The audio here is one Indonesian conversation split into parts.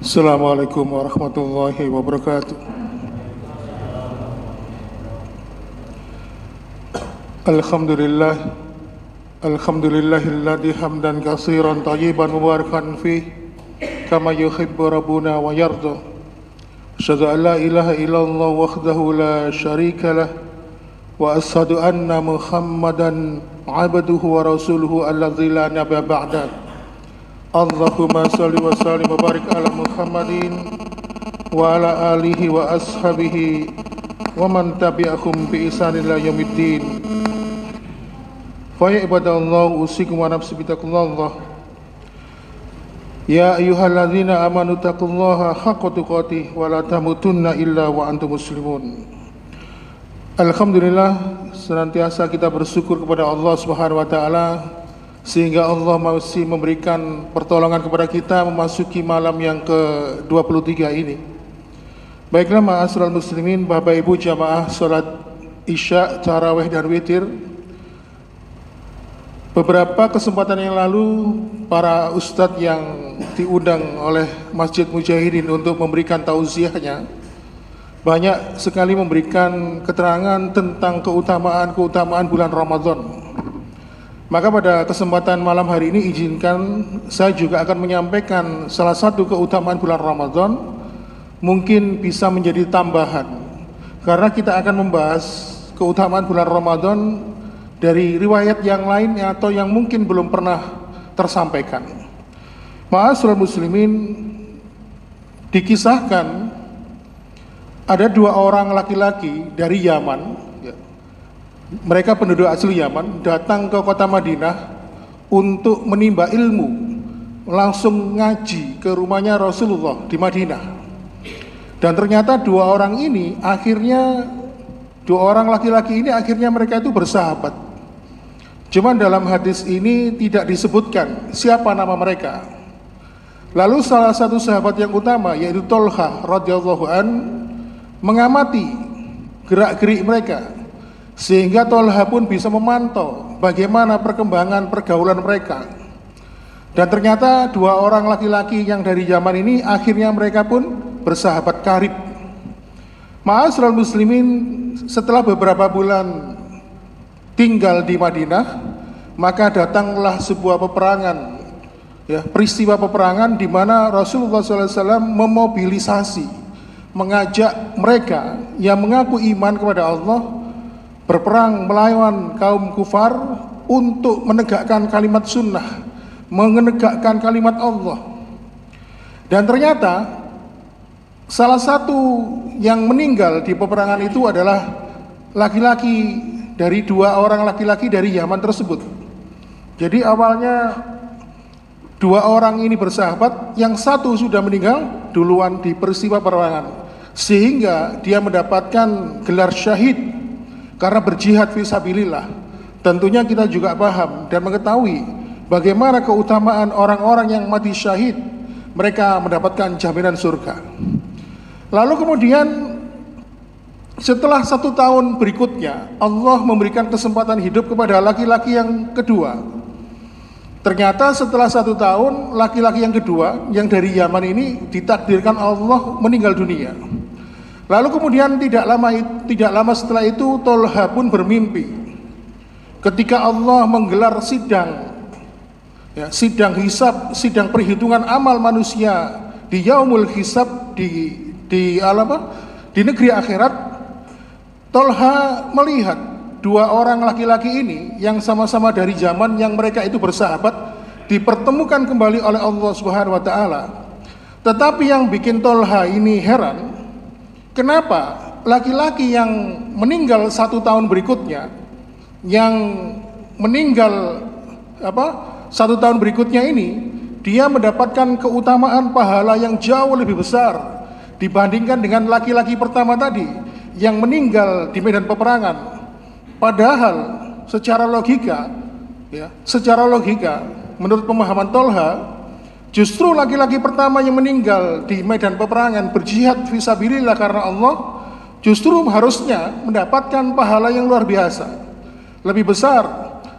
Assalamualaikum warahmatullahi wabarakatuh. Alhamdulillah, alhamdulillahilladzi hamdan katsiran thayyiban mubarakan fih kama yuhibbu rabbuna wa yarda. Asyhadu an la ilaha illallah wahdahu la syarika lah wa asyhadu anna Muhammadan abduhu wa rasuluhu alladzi la nabiyya ba'da. Allahumma salli wa sallim wa barik ala Muhammadin wa ala alihi wa ashabihi wa man tabi'ahum bi ihsanin ila yaumiddin. Fa ya ibadallah usikum wa nafsi bitaqullah. Ya ayyuhalladzina amanu taqullaha haqqa tuqatih wa la tamutunna illa wa antum muslimun. Alhamdulillah, senantiasa kita bersyukur kepada Allah Subhanahu wa taala sehingga Allah masih memberikan pertolongan kepada kita memasuki malam yang ke-23 ini. Baiklah ma'asyiral muslimin, Bapak Ibu jamaah salat Isya, tarawih dan witir. Beberapa kesempatan yang lalu para ustadz yang diundang oleh Masjid Mujahidin untuk memberikan tausiahnya banyak sekali memberikan keterangan tentang keutamaan bulan Ramadan. Maka pada kesempatan malam hari ini izinkan saya juga akan menyampaikan salah satu keutamaan bulan Ramadan, mungkin bisa menjadi tambahan karena kita akan membahas keutamaan bulan Ramadan dari riwayat yang lain atau yang mungkin belum pernah tersampaikan. Ma'asyiral muslimin, dikisahkan ada dua orang laki-laki dari Yaman. Mereka penduduk asli Yaman datang ke kota Madinah untuk menimba ilmu, langsung ngaji ke rumahnya Rasulullah di Madinah. Dan ternyata dua orang laki-laki ini akhirnya mereka itu bersahabat. Cuman dalam hadis ini tidak disebutkan siapa nama mereka. Lalu salah satu sahabat yang utama yaitu Tolha radhiyallahu an mengamati gerak-gerik mereka, sehingga Tolha pun bisa memantau bagaimana perkembangan pergaulan mereka. Dan ternyata dua orang laki-laki yang dari Yaman ini akhirnya mereka pun bersahabat karib. Ma'asyiral muslimin, setelah beberapa bulan tinggal di Madinah, maka datanglah sebuah peperangan, peristiwa peperangan di mana Rasulullah SAW memobilisasi, mengajak mereka yang mengaku iman kepada Allah berperang melawan kaum kufar untuk menegakkan kalimat sunnah, menegakkan kalimat Allah. Dan ternyata salah satu yang meninggal di peperangan itu adalah laki-laki dari dua orang laki-laki dari Yaman tersebut. Jadi awalnya dua orang ini bersahabat, yang satu sudah meninggal duluan di peristiwa peperangan, sehingga dia mendapatkan gelar syahid karena berjihad fisabilillah. Tentunya kita juga paham dan mengetahui bagaimana keutamaan orang-orang yang mati syahid, mereka mendapatkan jaminan surga. Lalu kemudian setelah 1 tahun berikutnya Allah memberikan kesempatan hidup kepada laki-laki yang kedua. Ternyata setelah 1 tahun laki-laki yang kedua yang dari Yaman ini ditakdirkan Allah meninggal dunia. Lalu kemudian tidak lama setelah itu Tolha pun bermimpi ketika Allah menggelar sidang hisab, sidang perhitungan amal manusia di yaumul hisab di negeri akhirat. Tolha melihat dua orang laki-laki ini yang sama-sama dari zaman yang mereka itu bersahabat dipertemukan kembali oleh Allah Subhanahu wa taala. Tetapi yang bikin Tolha ini heran, kenapa laki-laki yang meninggal 1 tahun berikutnya, yang meninggal 1 tahun berikutnya ini, dia mendapatkan keutamaan pahala yang jauh lebih besar dibandingkan dengan laki-laki pertama tadi yang meninggal di medan peperangan. Padahal secara logika, menurut pemahaman Tolha, justru laki-laki pertama yang meninggal di medan peperangan berjihad fisabilillah karena Allah justru harusnya mendapatkan pahala yang luar biasa, lebih besar.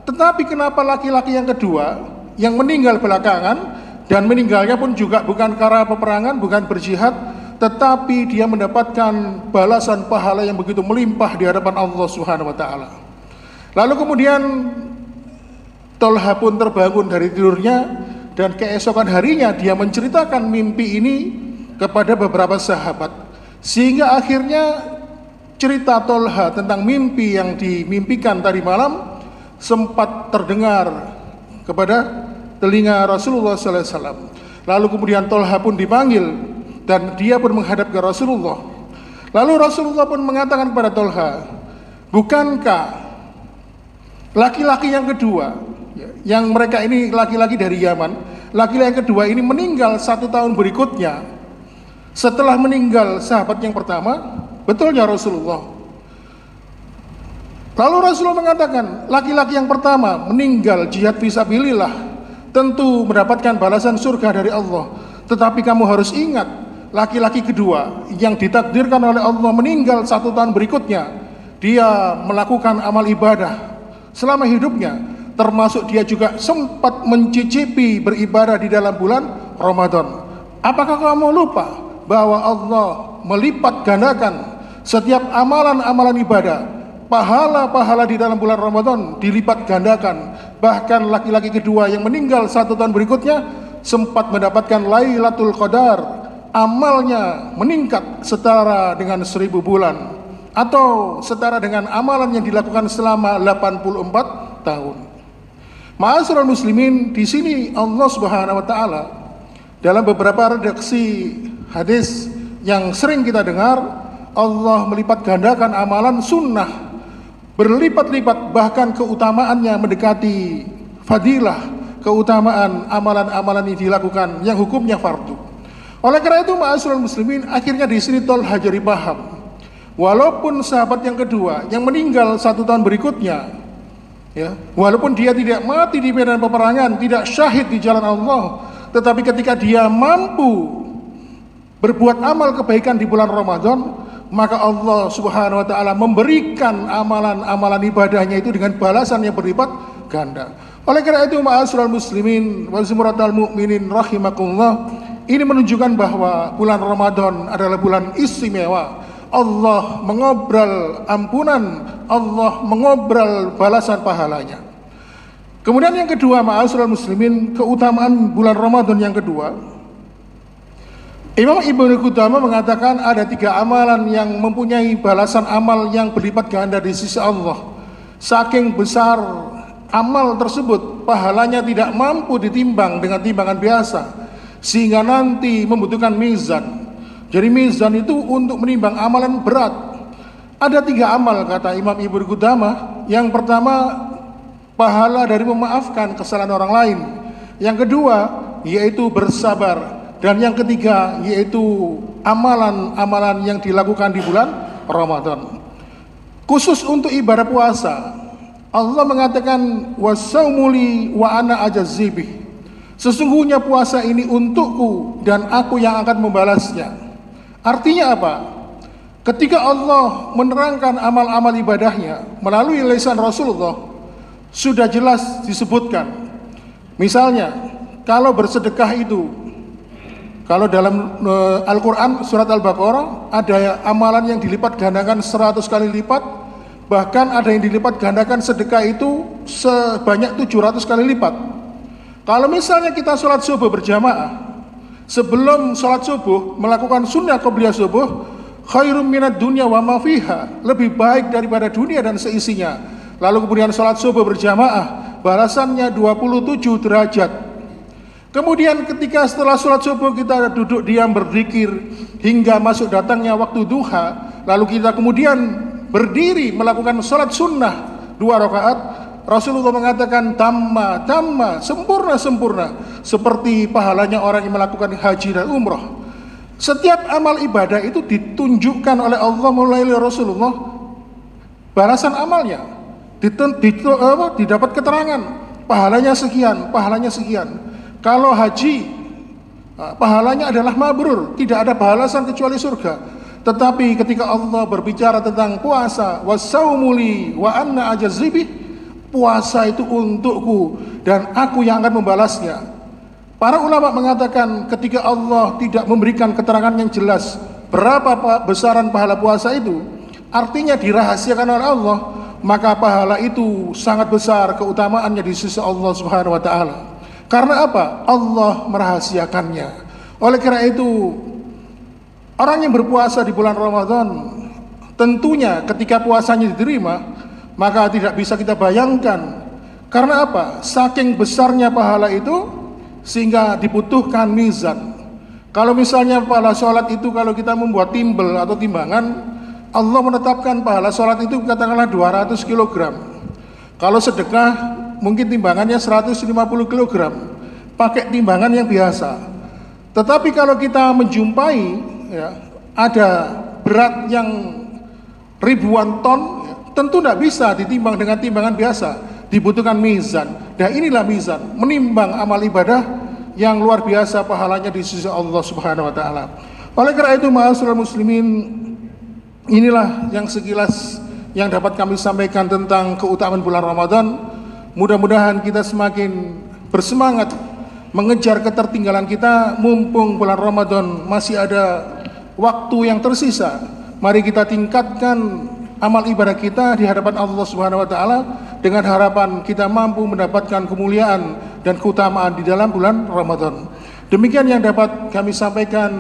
Tetapi kenapa laki-laki yang kedua yang meninggal belakangan dan meninggalnya pun juga bukan karena peperangan, bukan berjihad, tetapi dia mendapatkan balasan pahala yang begitu melimpah di hadapan Allah Subhanahu wa taala. Lalu kemudian Tolha pun terbangun dari tidurnya, dan keesokan harinya dia menceritakan mimpi ini kepada beberapa sahabat, sehingga akhirnya cerita Tolha tentang mimpi yang dimimpikan tadi malam sempat terdengar kepada telinga Rasulullah SAW. Lalu kemudian Tolha pun dipanggil dan dia pun menghadap ke Rasulullah. Lalu Rasulullah pun mengatakan kepada Tolha, bukankah laki-laki yang kedua, yang mereka ini laki-laki dari Yaman, laki-laki yang kedua ini meninggal 1 tahun berikutnya setelah meninggal sahabat yang pertama? Betul ya Rasulullah? Lalu Rasulullah mengatakan, laki-laki yang pertama meninggal jihad fisabilillah, tentu mendapatkan balasan surga dari Allah. Tetapi kamu harus ingat, laki-laki kedua yang ditakdirkan oleh Allah meninggal 1 tahun berikutnya, dia melakukan amal ibadah selama hidupnya, termasuk dia juga sempat mencicipi beribadah di dalam bulan Ramadan. Apakah kamu lupa bahwa Allah melipat gandakan setiap amalan-amalan ibadah, pahala-pahala di dalam bulan Ramadan dilipat gandakan. Bahkan laki-laki kedua yang meninggal 1 tahun berikutnya sempat mendapatkan Lailatul Qadar, amalnya meningkat setara dengan 1000 bulan, atau setara dengan amalan yang dilakukan selama 84 tahun. Ma'asyiral muslimin, di sini Allah Subhanahu wa taala dalam beberapa redaksi hadis yang sering kita dengar, Allah melipat gandakan amalan sunnah berlipat-lipat, bahkan keutamaannya mendekati fadilah, keutamaan amalan-amalan yang dilakukan yang hukumnya fardu. Oleh karena itu ma'asyiral muslimin, akhirnya di sini Tolha jadi paham, walaupun sahabat yang kedua yang meninggal 1 tahun berikutnya, ya, walaupun dia tidak mati di medan peperangan, tidak syahid di jalan Allah, tetapi ketika dia mampu berbuat amal kebaikan di bulan Ramadan, maka Allah Subhanahu wa taala memberikan amalan-amalan ibadahnya itu dengan balasan yang berlipat ganda. Oleh karena itu ma'asyiral muslimin wal zumratal mu'minin rahimakumullah, ini menunjukkan bahwa bulan Ramadan adalah bulan istimewa. Allah mengobrol ampunan, Allah mengobrol balasan pahalanya. Kemudian yang kedua ma'asyiral muslimin, keutamaan bulan Ramadan yang kedua, Imam Ibnu Qudamah mengatakan ada 3 amalan yang mempunyai balasan amal yang berlipat ganda di sisi Allah. Saking besar amal tersebut, pahalanya tidak mampu ditimbang dengan timbangan biasa, sehingga nanti membutuhkan mizan. Jadi mizan itu untuk menimbang amalan berat. Ada 3 amal kata Imam Ibnu Qudamah. Yang pertama, pahala dari memaafkan kesalahan orang lain. Yang kedua, yaitu bersabar. Dan yang ketiga, yaitu amalan-amalan yang dilakukan di bulan Ramadan. Khusus untuk ibadah puasa, Allah mengatakan wasaumuli wa ana ajazibih. Sesungguhnya puasa ini untukku dan aku yang akan membalasnya. Artinya apa? Ketika Allah menerangkan amal-amal ibadahnya melalui lisan Rasulullah, sudah jelas disebutkan. Misalnya, kalau bersedekah itu, kalau dalam Al-Quran surat Al-Baqarah ada amalan yang dilipat gandakan 100 kali lipat, bahkan ada yang dilipat gandakan sedekah itu sebanyak 700 kali lipat. Kalau misalnya kita sholat subuh berjamaah, sebelum sholat subuh melakukan sunnah qobliyah subuh, khairum minad dunya wa ma fiha, lebih baik daripada dunia dan seisinya. Lalu kemudian sholat subuh berjamaah, balasannya 27 derajat. Kemudian ketika setelah sholat subuh kita duduk diam berzikir hingga masuk datangnya waktu duha, lalu kita kemudian berdiri melakukan sholat sunnah 2 rakaat, Rasulullah mengatakan tamma, sempurna, seperti pahalanya orang yang melakukan haji dan umrah. Setiap amal ibadah itu ditunjukkan oleh Allah melalui Rasulullah balasan amalnya, didapat keterangan pahalanya sekian. Kalau haji, pahalanya adalah mabrur, tidak ada balasan kecuali surga. Tetapi ketika Allah berbicara tentang puasa, wasaumuli wa anna ajazibih, puasa itu untukku dan aku yang akan membalasnya. Para ulama mengatakan ketika Allah tidak memberikan keterangan yang jelas berapa besaran pahala puasa itu, artinya dirahasiakan oleh Allah, maka pahala itu sangat besar keutamaannya di sisi Allah Subhanahu wa taala. Karena apa? Allah merahasiakannya. Oleh karena itu, orang yang berpuasa di bulan Ramadan, tentunya ketika puasanya diterima, maka tidak bisa kita bayangkan. Karena apa? Saking besarnya pahala itu, sehingga dibutuhkan mizan. Kalau misalnya pahala sholat itu, kalau kita membuat timbel atau timbangan, Allah menetapkan pahala sholat itu katakanlah 200 kg. Kalau sedekah mungkin timbangannya 150 kg, pakai timbangan yang biasa. Tetapi kalau kita menjumpai ya, ada berat yang ribuan ton, ya, tentu tidak bisa ditimbang dengan timbangan biasa, dibutuhkan mizan. Dan inilah mizan, menimbang amal ibadah yang luar biasa pahalanya di sisi Allah Subhanahu wa taala. Oleh karena itu, ma'asyiral muslimin, inilah yang sekilas yang dapat kami sampaikan tentang keutamaan bulan Ramadan. Mudah-mudahan kita semakin bersemangat mengejar ketertinggalan kita, mumpung bulan Ramadan masih ada waktu yang tersisa. Mari kita tingkatkan amal ibadah kita di hadapan Allah Subhanahu wa taala dengan harapan kita mampu mendapatkan kemuliaan dan keutamaan di dalam bulan Ramadan. Demikian yang dapat kami sampaikan,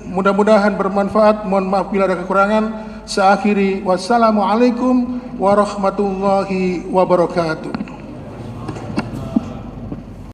mudah-mudahan bermanfaat. Mohon maaf bila ada kekurangan. Saya akhiri, wassalamualaikum warahmatullahi wabarakatuh.